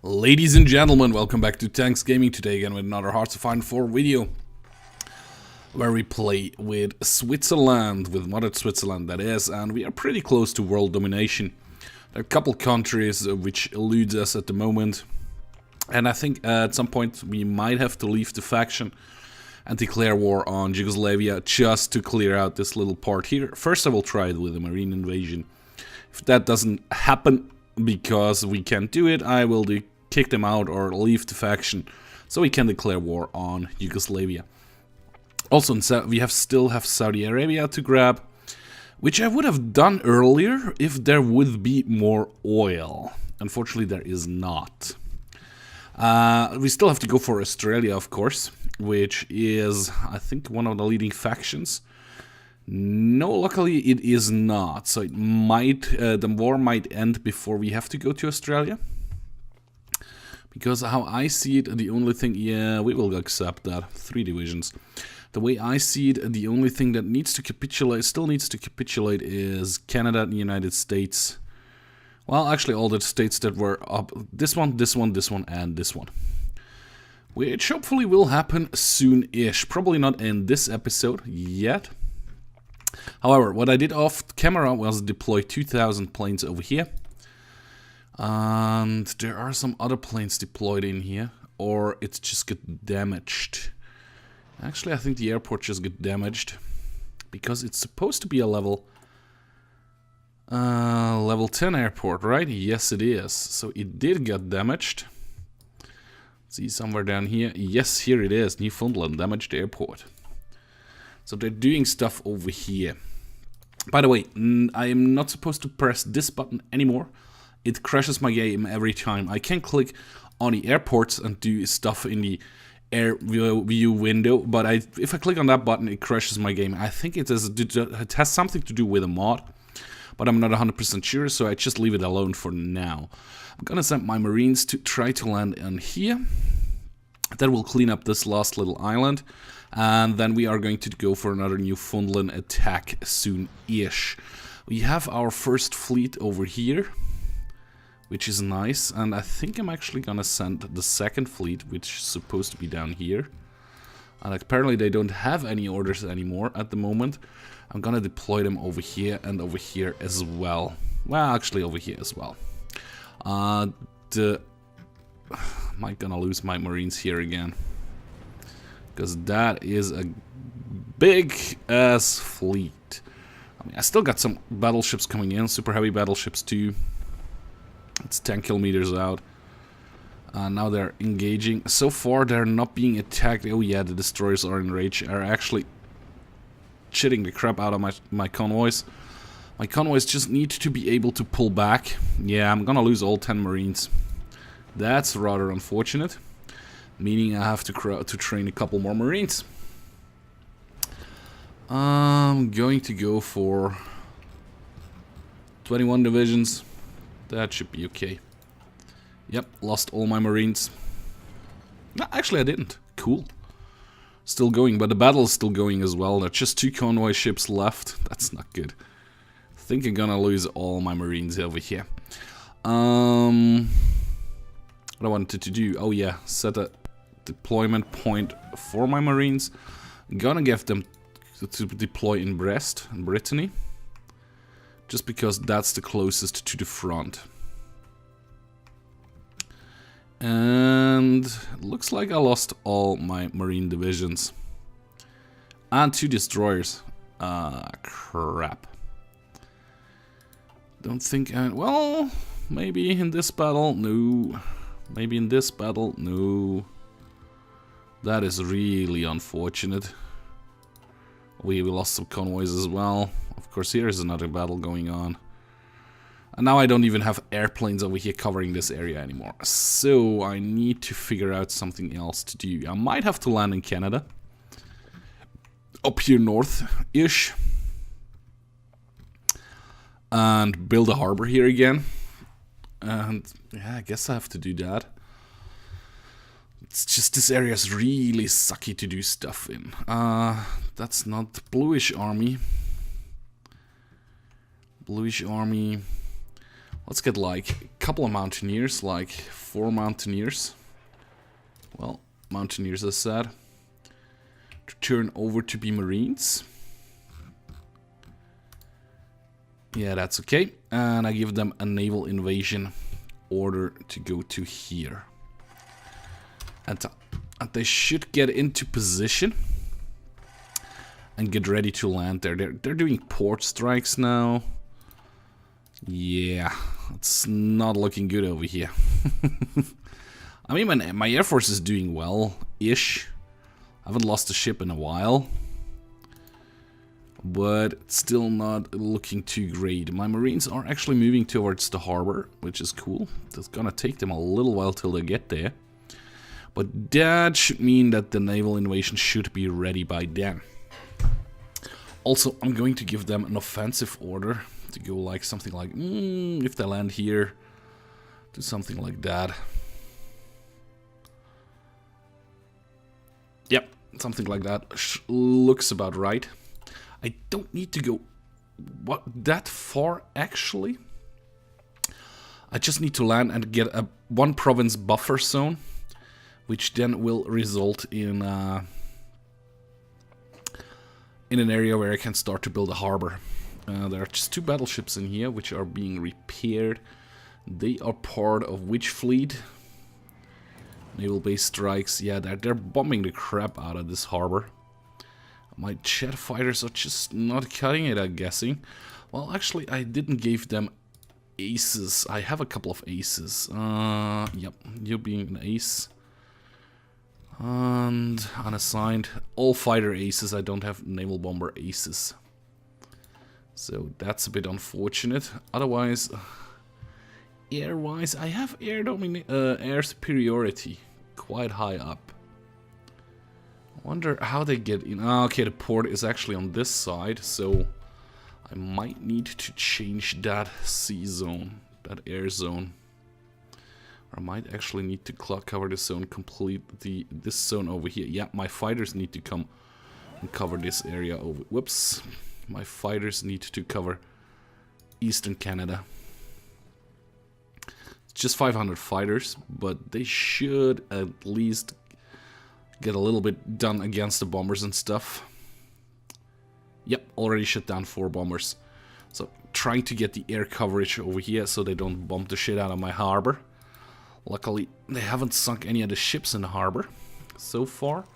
Ladies and gentlemen, welcome back to Tanks Gaming today again with another Hearts of Iron 4 video where we play with Switzerland, with modded Switzerland that is, and we are pretty close to world domination. There are a couple countries which eludes us at the moment, and I think at some point we might have to leave the faction and declare war on Yugoslavia just to clear out this little part here. First I will try it with a marine invasion. If that doesn't happen, because we can't do it, I will kick them out or leave the faction so we can declare war on Yugoslavia. Also, we still have Saudi Arabia to grab, which I would have done earlier if there would be more oil. Unfortunately, there is not. We still have to go for Australia, of course, which is, I think, one of the leading factions. No, luckily it is not, so it might, the war might end before we have to go to Australia. Because how I see it, the only thing, yeah, we will accept that, 3 divisions. The way I see it, the only thing that needs to capitulate, still needs to capitulate is Canada and the United States. Well, actually all the states that were up, this one, and this one. Which hopefully will happen soon-ish, probably not in this episode yet. However, what I did off camera was deploy 2,000 planes over here. And there are some other planes deployed in here. Or it's just get damaged. Actually, I think the airport just got damaged. Because it's supposed to be a level 10 airport, right? Yes, it is. So it did get damaged. See, somewhere down here. Yes, here it is. Newfoundland, damaged airport. So they're doing stuff over here. By the way, I am not supposed to press this button anymore. It crashes my game every time. I can click on the airports and do stuff in the air view window, but if I click on that button, it crashes my game. I think it has something to do with a mod, but I'm not 100% sure, so I just leave it alone for now. I'm gonna send my Marines to try to land in here. That will clean up this last little island. And then we are going to go for another Newfoundland attack soon-ish. We have our first fleet over here, which is nice. And I think I'm actually gonna send the second fleet, which is supposed to be down here. And apparently they don't have any orders anymore at the moment. I'm gonna deploy them over here and over here as well. Well, actually over here as well. Am I gonna lose my Marines here again? Because that is a big-ass fleet. I mean, I still got some battleships coming in, super heavy battleships too. It's 10 kilometers out. Now they're engaging. So far, they're not being attacked. Oh yeah, the destroyers are in rage. Are actually shitting the crap out of my convoys. My convoys just need to be able to pull back. Yeah, I'm gonna lose all 10 Marines. That's rather unfortunate. Meaning I have to train a couple more Marines. I'm going to go for 21 divisions. That should be okay. Yep, lost all my Marines. No, actually I didn't. Cool. Still going, but the battle is still going as well. There are just 2 convoy ships left. That's not good. I think I'm gonna lose all my Marines over here. What I wanted to do, oh yeah, set a deployment point for my Marines. I'm gonna give them to deploy in Brest, in Brittany, just because that's the closest to the front. And it looks like I lost all my Marine divisions. And 2 destroyers. Crap. Don't think well, maybe in this battle, no. Maybe in this battle, no. That is really unfortunate. We lost some convoys as well. Of course, here is another battle going on. And now I don't even have airplanes over here covering this area anymore. So I need to figure out something else to do. I might have to land in Canada. Up here north-ish. And build a harbor here again. And yeah, I guess I have to do that. It's just this area is really sucky to do stuff in. That's not Bluish Army. Bluish Army. Let's get like a couple of mountaineers, like 4 mountaineers. Well, mountaineers as said. To turn over to be marines. Yeah, that's okay. And I give them a naval invasion order to go to here. And they should get into position and get ready to land there. They're doing port strikes now. Yeah, it's not looking good over here. I mean, my air force is doing well-ish. I haven't lost a ship in a while. But it's still not looking too great. My marines are actually moving towards the harbor, which is cool. It's gonna take them a little while till they get there. But that should mean that the naval invasion should be ready by then. Also, I'm going to give them an offensive order to go like something like, if they land here, do something like that. Yep, something like that looks about right. I don't need to go that far actually. I just need to land and get a 1 province buffer zone, which then will result in an area where I can start to build a harbor. There are just 2 battleships in here which are being repaired. They are part of which fleet? Naval base strikes. Yeah, they're bombing the crap out of this harbor. My jet fighters are just not cutting it, I'm guessing. Well, actually, I didn't give them aces. I have a couple of aces. Yep, you being an ace. And unassigned. All fighter aces. I don't have naval bomber aces. So that's a bit unfortunate. Otherwise, air-wise, I have air superiority quite high up. I wonder how they get in. Okay, the port is actually on this side, so I might need to change that sea zone, that air zone. Or I might actually need to cover this zone this zone over here. Yeah, my fighters need to come and cover this area over. Whoops. My fighters need to cover Eastern Canada. It's just 500 fighters, but they should at least get a little bit done against the bombers and stuff. Yep, already shut down 4 bombers. So trying to get the air coverage over here so they don't bomb the shit out of my harbor. Luckily, they haven't sunk any of the ships in the harbor so far.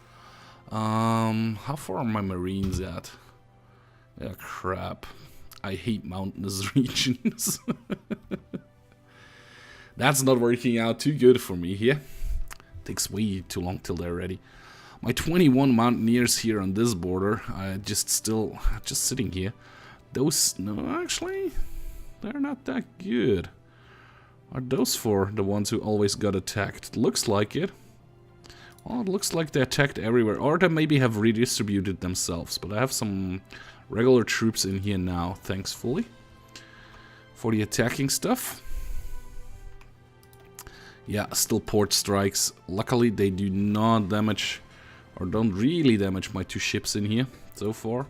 How far are my marines at? Yeah, crap. I hate mountainous regions. That's not working out too good for me here. Takes way too long till they're ready. My 21 mountaineers here on this border, just sitting here. Those, no, actually, they're not that good. Are those 4 the ones who always got attacked? Looks like it. Well, it looks like they attacked everywhere, or they maybe have redistributed themselves. But I have some regular troops in here now, thankfully, for the attacking stuff. Yeah, still port strikes. Luckily, they do not damage, or don't really damage my 2 ships in here so far.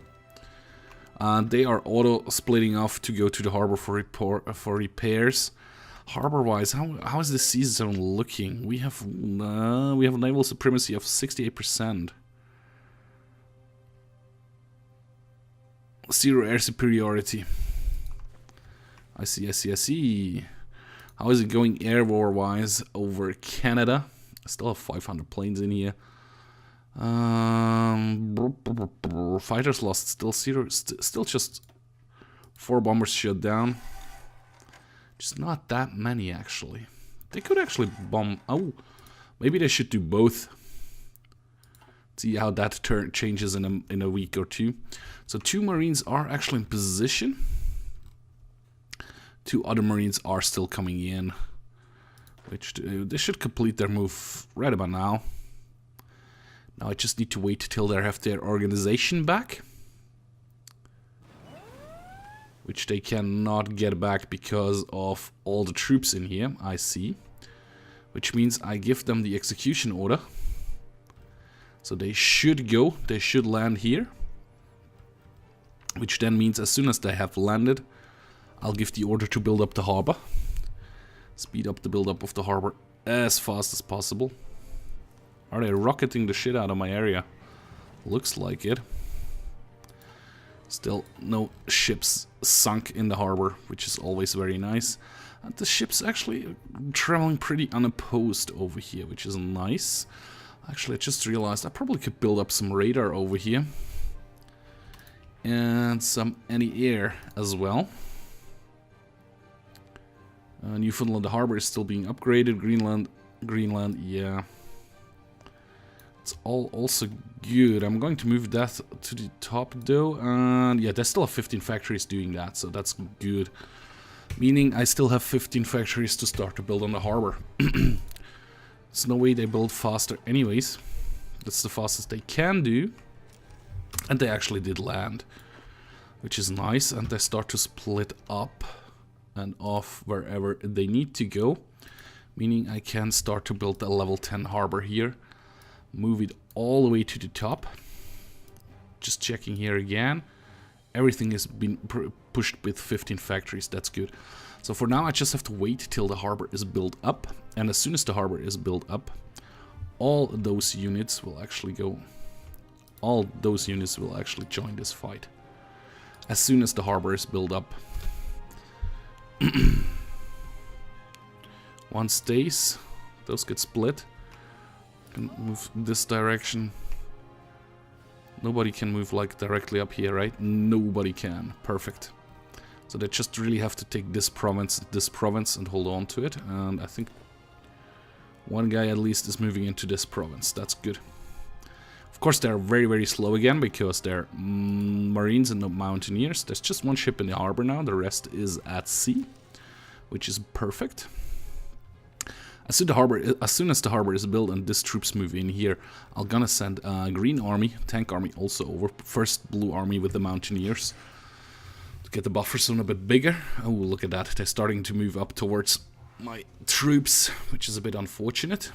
They are auto-splitting off to go to the harbor for repairs. Harbor-wise, how is the sea zone looking? We have a naval supremacy of 68%. 0 air superiority. I see. How is it going air war-wise over Canada? I still have 500 planes in here. Fighters lost still 0. Still just 4 bombers shut down. Just not that many, actually. They could actually bomb. Oh, maybe they should do both. See how that changes in a week or 2. So 2 marines are actually in position. 2 other marines are still coming in, which they should complete their move right about now. Now I just need to wait till they have their organization back, which they cannot get back because of all the troops in here, I see. Which means I give them the execution order. So they should go, they should land here. Which then means as soon as they have landed, I'll give the order to build up the harbor. Speed up the build-up of the harbor as fast as possible. Are they rocketing the shit out of my area? Looks like it. Still no ships sunk in the harbor, which is always very nice. And the ship's actually traveling pretty unopposed over here, which is nice. Actually, I just realized I probably could build up some radar over here. And some anti-air as well. Newfoundland, the harbor is still being upgraded. Greenland, yeah. It's all also good. I'm going to move that to the top though. And yeah, there's still 15 factories doing that, so that's good. Meaning I still have 15 factories to start to build on the harbor. There's no way they build faster anyways. That's the fastest they can do. And they actually did land, which is nice. And they start to split up and off wherever they need to go. Meaning I can start to build a level 10 harbor here. Move it all the way to the top. Just checking here again. Everything has been pushed with 15 factories. That's good. So for now I just have to wait till the harbor is built up. And as soon as the harbor is built up, all those units will actually go. All those units will actually join this fight. As soon as the harbor is built up. One stays. Those get split. Can move this direction. Nobody can move like directly up here, right? Nobody can. Perfect. So they just really have to take this province, and hold on to it. And I think one guy at least is moving into this province. That's good. Of course, they're very, very slow again because they're marines and not mountaineers. There's just one ship in the harbor now. The rest is at sea, which is perfect. As soon as the harbor is built and these troops move in here, I'm gonna send a green army, tank army also over. First blue army with the mountaineers to get the buffer zone a bit bigger. Oh, look at that. They're starting to move up towards my troops, which is a bit unfortunate.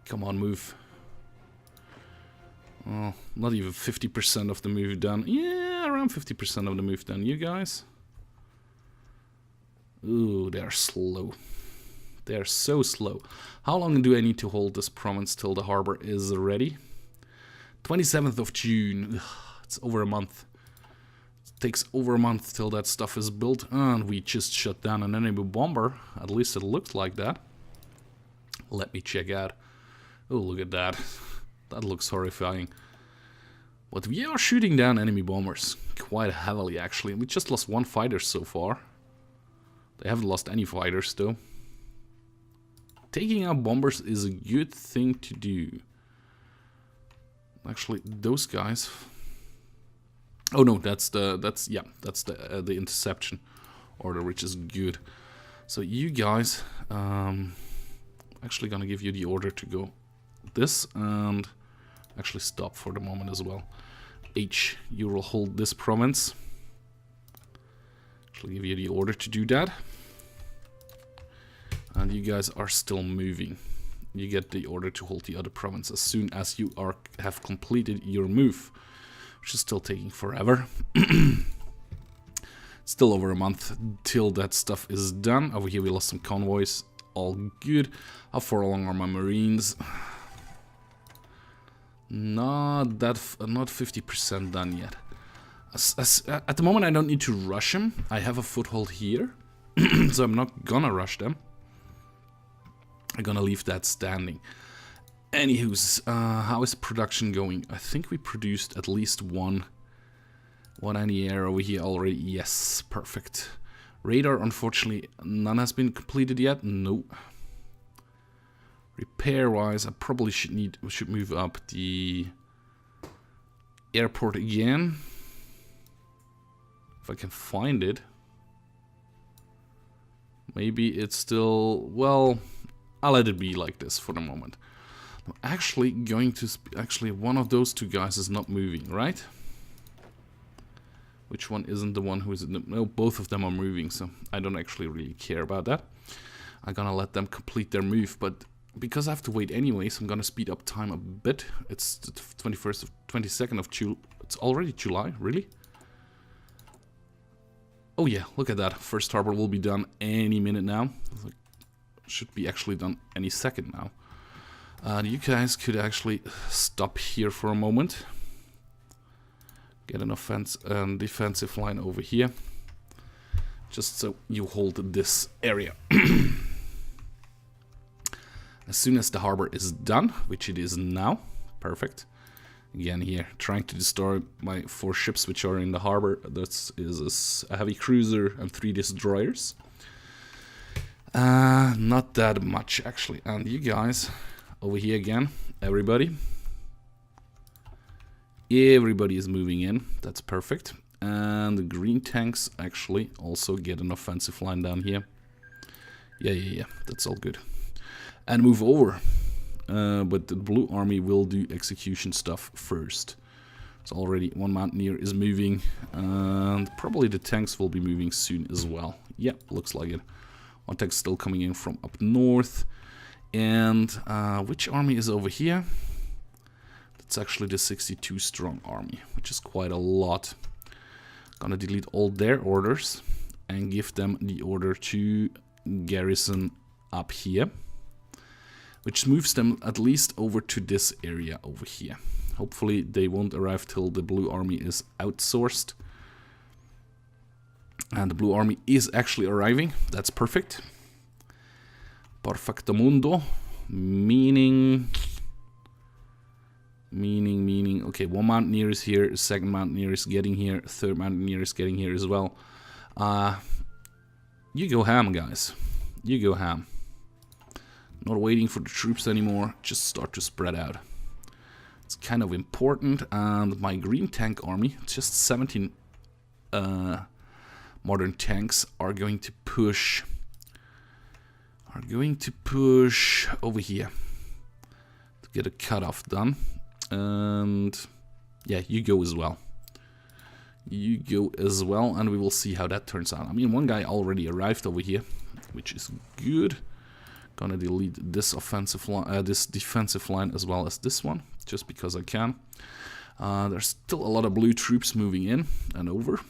Come on, move. Oh, not even 50% of the move done. Yeah, around 50% of the move done. You guys? Ooh, they're slow. They're so slow. How long do I need to hold this province till the harbor is ready? 27th of June. Ugh, it's over a month. It takes over a month till that stuff is built. And we just shut down an enemy bomber. At least it looks like that. Let me check out. Oh, look at that. That looks horrifying. But we are shooting down enemy bombers. Quite heavily, actually. We just lost one fighter so far. They haven't lost any fighters, though. Taking out bombers is a good thing to do. Actually, those guys. Oh no, that's the interception order, which is good. So you guys, actually gonna give you the order to go this and actually stop for the moment as well. H, you will hold this province. Actually give you the order to do that. And you guys are still moving. You get the order to hold the other province as soon as you have completed your move, which is still taking forever. Still over a month till that stuff is done. Over here we lost some convoys. All good. How far along are my marines? Not 50% done yet. At the moment I don't need to rush them. I have a foothold here, so I'm not gonna rush them. I'm gonna leave that standing. Anywho's, how is production going? I think we produced at least one anti-air over here already. Yes, perfect. Radar, unfortunately, none has been completed yet. No. Repair-wise, I probably should move up the airport again, if I can find it. Maybe it's still, well, I'll let it be like this for the moment. I'm actually going to... Actually, one of those two guys is not moving, right? Which one isn't the one who is... No, both of them are moving, so I don't actually really care about that. I'm gonna let them complete their move, but because I have to wait anyways, I'm gonna speed up time a bit. It's the 22nd of July. It's already July, really? Oh yeah, look at that. First harbor will be done any minute now. Should be actually done any second now. And you guys could actually stop here for a moment. Get an defensive line over here. Just so you hold this area. As soon as the harbor is done, which it is now, perfect. Again here, trying to destroy my 4 ships which are in the harbor. That is a heavy cruiser and 3 destroyers. Not that much actually. And you guys, over here again, everybody is moving in. That's perfect. And the green tanks actually also get an offensive line down here. Yeah, that's all good. And move over. But the blue army will do execution stuff first. So already 1 mountaineer is moving. And probably the tanks will be moving soon as well. Yep, looks like it. 1 tank still coming in from up north. And which army is over here? That's actually the 62 strong army, which is quite a lot. Gonna delete all their orders and give them the order to garrison up here, which moves them at least over to this area over here. Hopefully they won't arrive till the blue army is outsourced. And the blue army is actually arriving. That's perfect. Perfectamundo. Meaning, okay, 1 mountaineer is here, 2nd mountaineer is getting here, 3rd mountaineer is getting here as well. You go ham, guys. You go ham. Not waiting for the troops anymore, just start to spread out. It's kind of important, and my green tank army, just 17 modern tanks, are going to push over here to get a cutoff done. And yeah, you go as well. You go as well, and we will see how that turns out. I mean, 1 guy already arrived over here, which is good. Gonna delete this offensive line, this defensive line, as well as this one, just because I can. There's still a lot of blue troops moving in and over,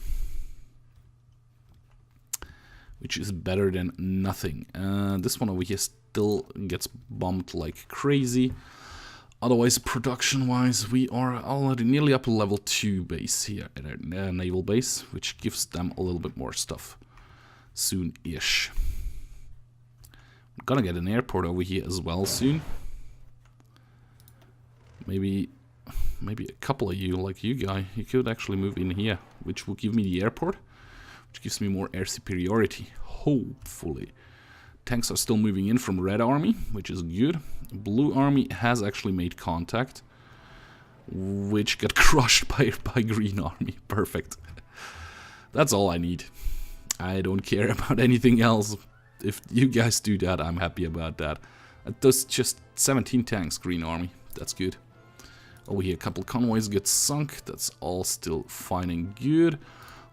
which is better than nothing. This one over here still gets bombed like crazy. Otherwise, production-wise, we are already nearly up to level 2 base here at our naval base, which gives them a little bit more stuff soon-ish. I'm gonna get an airport over here as well soon. Maybe a couple of you, like you guy, you could actually move in here, which will give me the airport, which gives me more air superiority, hopefully. Tanks are still moving in from red army, which is good. Blue army has actually made contact, which got crushed by green army. Perfect. That's all I need. I don't care about anything else. If you guys do that, I'm happy about that. Those just 17 tanks, green army. That's good. Over here, a couple convoys get sunk. That's all still fine and good.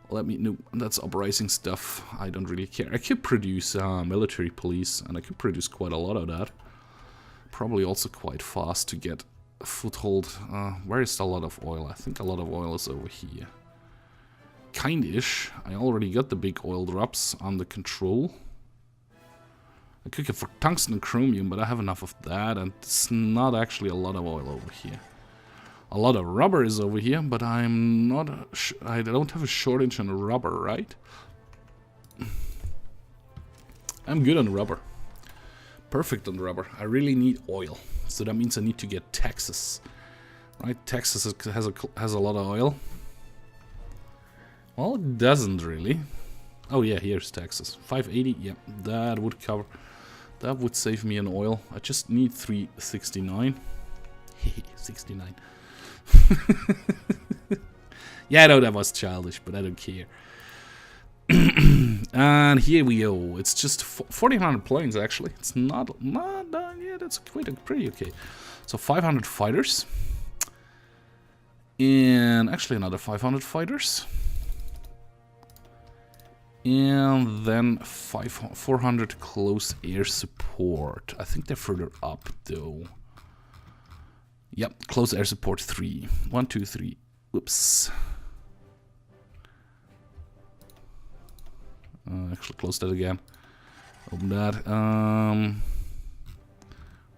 Let me know. That's uprising stuff. I don't really care. I could produce military police, and I could produce quite a lot of that. Probably also quite fast to get a foothold. Where is a lot of oil? I think a lot of oil is over here. Kind-ish. I already got the big oil drops under control. I could get for tungsten and chromium, but I have enough of that, and it's not actually a lot of oil over here. A lot of rubber is over here, but I'm not. I don't have a shortage on rubber, right? I'm good on rubber. Perfect on rubber. I really need oil, so that means I need to get Texas. Right? Texas has a lot of oil. Well, it doesn't really. Oh yeah, here's Texas. 580. Yeah, that would cover. That would save me an oil. I just need 369. 69. Yeah, I know that was childish, but I don't care. And here we go. It's just 1,400 planes, actually. It's not yeah, that's pretty okay. So 500 fighters. And actually another 500 fighters. And then 400 close air support. I think they're further up, though. Yep, close air support 3. 1, 2, 3. Oops. Actually, close that again. Open that.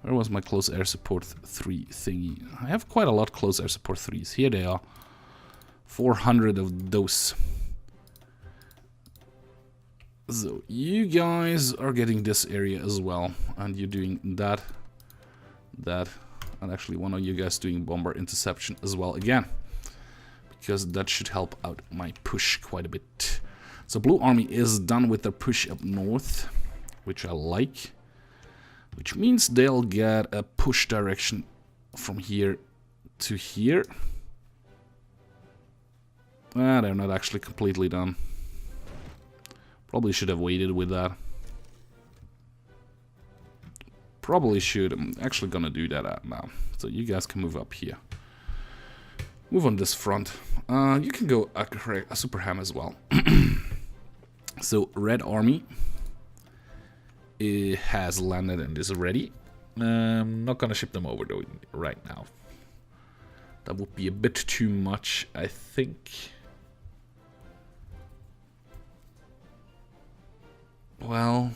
Where was my close air support 3 thingy? I have quite a lot of close air support 3s. Here they are. 400 of those. So you guys are getting this area as well, and you're doing that, and actually one of you guys doing bomber interception as well again, because that should help out my push quite a bit. So blue army is done with their push up north, which I like, which means they'll get a push direction from here to here. They're not actually completely done. Probably should have waited with that. Probably should. I'm actually gonna do that now. So you guys can move up here. Move on this front. You can go a super ham as well. So red army has landed and is ready. Not gonna ship them over though right now. That would be a bit too much, I think. Well,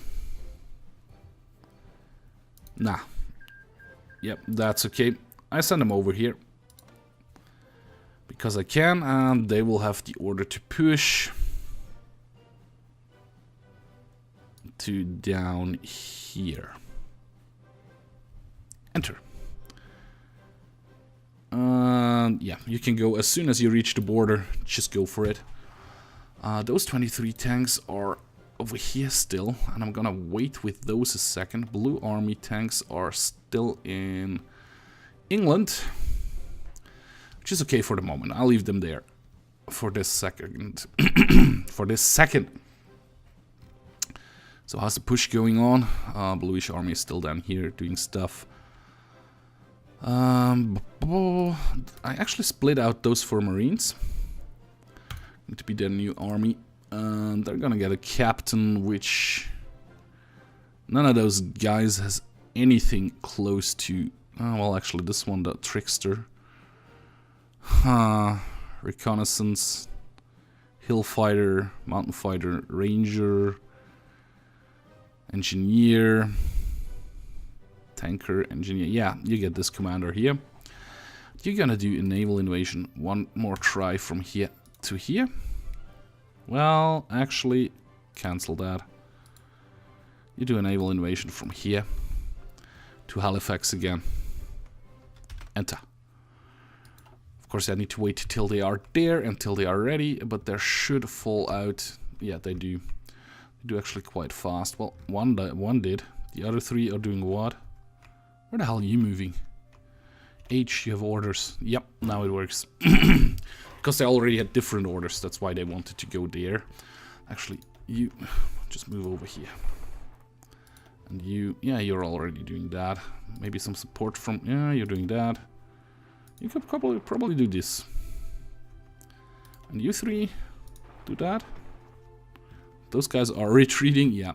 nah. Yep, that's okay. I send them over here because I can, and they will have the order to push to down here. Enter. Yeah, you can go as soon as you reach the border. Just go for it. Those 23 tanks are over here still, and I'm gonna wait with those a second. Blue army tanks are still in England, which is okay for the moment. I'll leave them there for this second. So how's the push going on? Bluish army is still down here doing stuff. I actually split out those 4 Marines. Going to be their new army. And they're gonna get a captain, which none of those guys has anything close to. Oh, well, actually, this one, the trickster. Reconnaissance, hill fighter, mountain fighter, ranger, engineer, tanker, engineer. Yeah, you get this commander here. You're gonna do a naval invasion. One more try from here to here. Well, actually, cancel that. You do a naval invasion from here to Halifax again. Enter. Of course, I need to wait till they are there, until they are ready, but they should fall out. Yeah, they do. They do actually quite fast. Well, one did. The other 3 are doing what? Where the hell are you moving? H, you have orders. Yep, now it works. Because they already had different orders, that's why they wanted to go there. Actually, you just move over here. And you, yeah, you're already doing that. Maybe some support from, yeah, you're doing that. You could probably do this. And you 3, do that. Those guys are retreating, yeah.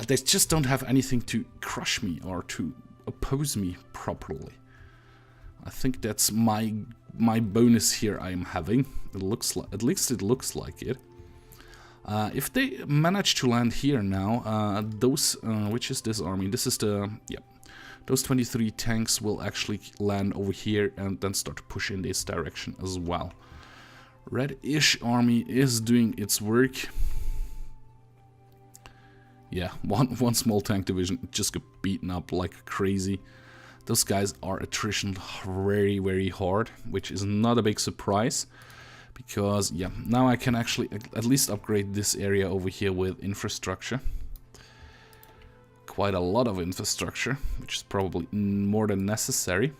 They just don't have anything to crush me or to oppose me properly. I think that's my bonus here I am having. It looks like, at least it looks like it. If they manage to land here now, those, which is this army? This is the, yeah. Those 23 tanks will actually land over here and then start to push in this direction as well. Red-ish army is doing its work. Yeah, one small tank division just got beaten up like crazy. Those guys are attrition very, very hard, which is not a big surprise. Because, yeah, now I can actually at least upgrade this area over here with infrastructure. Quite a lot of infrastructure, which is probably more than necessary.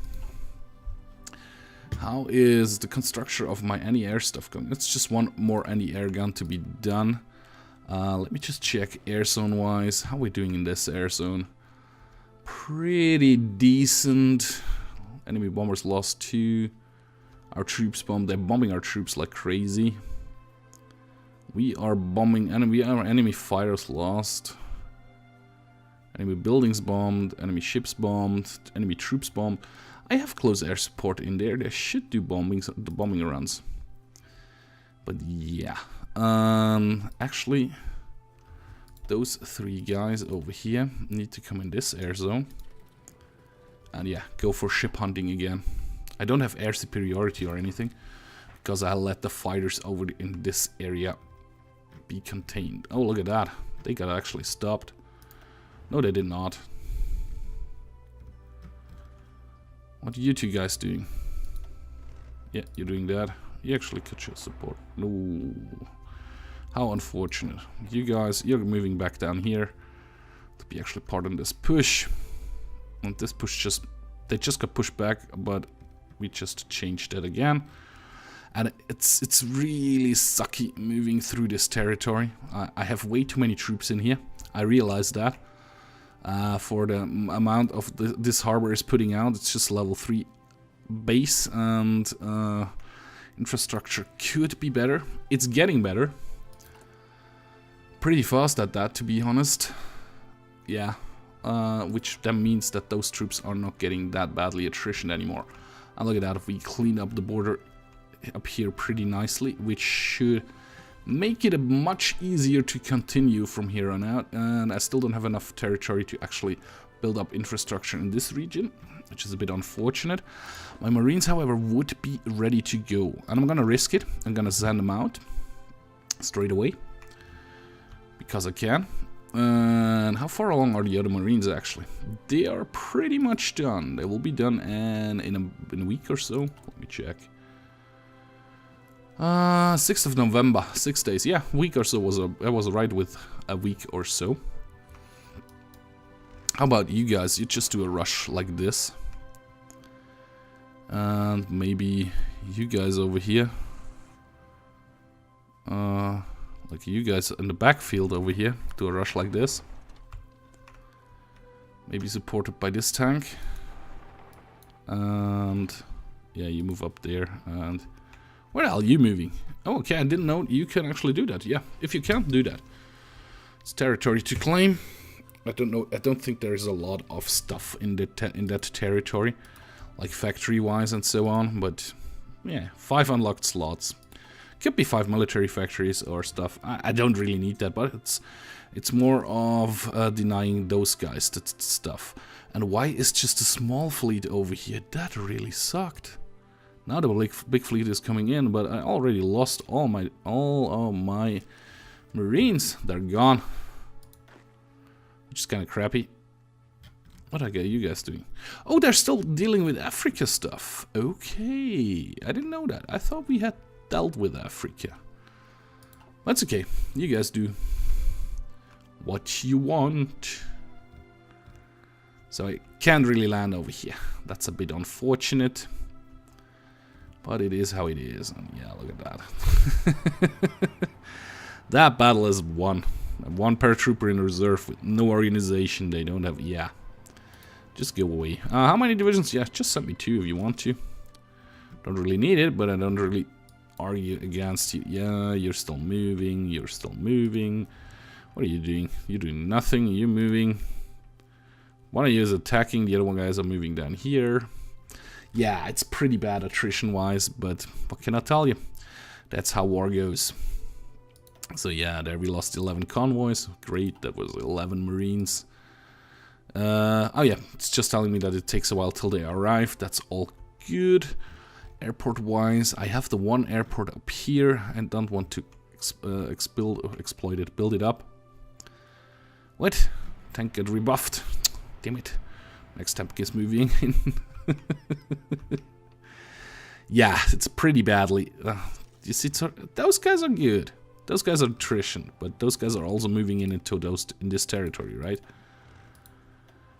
How is the construction of my anti-air stuff going? It's just one more anti-air gun to be done. Let me just check air zone wise. How are we doing in this air zone? Pretty decent. Enemy bombers lost 2. Our troops bombed. They're bombing our troops like crazy. We are bombing enemy. Our enemy fighters lost. Enemy buildings bombed. Enemy ships bombed. Enemy troops bombed. I have close air support in there. They should do the bombing runs. But yeah. Actually, those 3 guys over here need to come in this air zone. And yeah, go for ship hunting again. I don't have air superiority or anything, because I let the fighters over in this area be contained. Oh, look at that. They got actually stopped. No, they did not. What are you 2 guys doing? Yeah, you're doing that. You actually could show support. No. How unfortunate. You guys, you're moving back down here to be actually part of this push. And this push they just got pushed back, but we just changed it again. And it's really sucky moving through this territory. I have way too many troops in here. I realize that. For the amount of this harbor is putting out, it's just level 3 base, and infrastructure could be better. It's getting better. Pretty fast at that, to be honest. Yeah. Which then means that those troops are not getting that badly attrition anymore. And look at that, if we clean up the border up here pretty nicely, which should make it much easier to continue from here on out. And I still don't have enough territory to actually build up infrastructure in this region, which is a bit unfortunate. My Marines, however, would be ready to go. And I'm gonna risk it. I'm gonna send them out straight away, because I can. And how far along are the other Marines actually? They are pretty much done. They will be done in a week or so. Let me check. 6th of November, 6 days. Yeah, a week or so I was right with a week or so. How about you guys? You just do a rush like this. And maybe you guys over here. Like you guys in the backfield over here, do a rush like this. Maybe supported by this tank. And yeah, you move up there. And where are you moving? Oh, okay, I didn't know you can actually do that. Yeah, if you can't do that, it's territory to claim. I don't know. I don't think there is a lot of stuff in that territory, like factory-wise and so on. But yeah, 5 unlocked slots. Could be 5 military factories or stuff. I don't really need that, but it's more of denying those guys that stuff. And why is just a small fleet over here? That really sucked. Now the big fleet is coming in, but I already lost all of my Marines. They're gone, which is kind of crappy. What are you guys doing? Oh, they're still dealing with Africa stuff. Okay, I didn't know that. I thought we had dealt with Africa. That's okay. You guys do what you want. So I can't really land over here. That's a bit unfortunate. But it is how it is. And yeah, look at that. That battle is won. 1 paratrooper in reserve with no organization. They don't have... Yeah. Just go away. How many divisions? Yeah, just send me 2 if you want to. Don't really need it, but I don't really argue against you. Yeah, you're still moving. You're still moving. What are you doing? You're doing nothing. You're moving. One of you is attacking. The other one guys are moving down here. Yeah, it's pretty bad attrition-wise, but what can I tell you? That's how war goes. So yeah, there we lost 11 convoys. Great, that was 11 Marines. Oh yeah, it's just telling me that it takes a while till they arrive. That's all good. Airport-wise, I have the 1 airport up here and don't want to exploit it, build it up. What? Tank got rebuffed. Damn it. Next tank is moving in. Yeah, it's pretty badly. You see, those guys are good. Those guys are attrition, but those guys are also moving into this territory, right?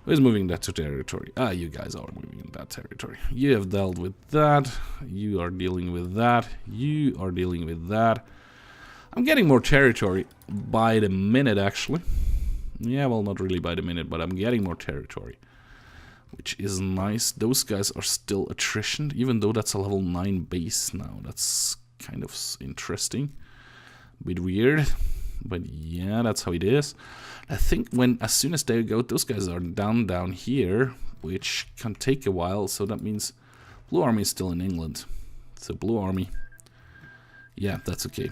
Who is moving that to territory? Ah, you guys are moving in that territory. You have dealt with that. You are dealing with that. You are dealing with that. I'm getting more territory by the minute, actually. Yeah, well, not really by the minute, but I'm getting more territory, which is nice. Those guys are still attrition, even though that's a level 9 base now. That's kind of interesting. A bit weird, but yeah, that's how it is. I think as soon as they go, those guys are down here, which can take a while. So that means Blue Army is still in England. So Blue Army, yeah, that's okay.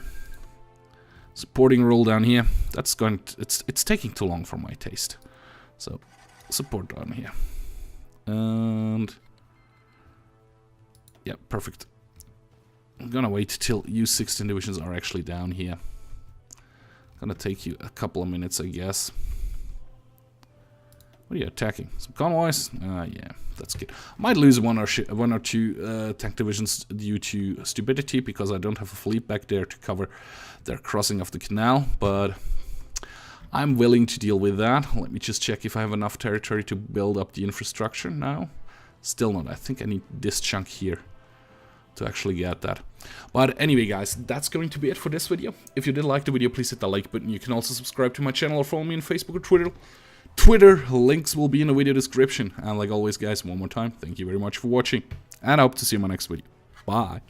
Supporting role down here. That's going to, it's taking too long for my taste. So support down here. And yeah, perfect. I'm gonna wait till you 16 divisions are actually down here. Gonna take you a couple of minutes, I guess. What are you attacking? Some convoys? Yeah, that's good. I might lose one or two tank divisions due to stupidity, because I don't have a fleet back there to cover their crossing of the canal, but I'm willing to deal with that. Let me just check if I have enough territory to build up the infrastructure now. Still not. I think I need this chunk here to actually get that. But anyway, guys, that's going to be it for this video. If you did like the video, please hit the like button. You can also subscribe to my channel or follow me on Facebook or Twitter. Links will be in the video description. And like always, guys, one more time, thank you very much for watching, and I hope to see you in my next video. Bye.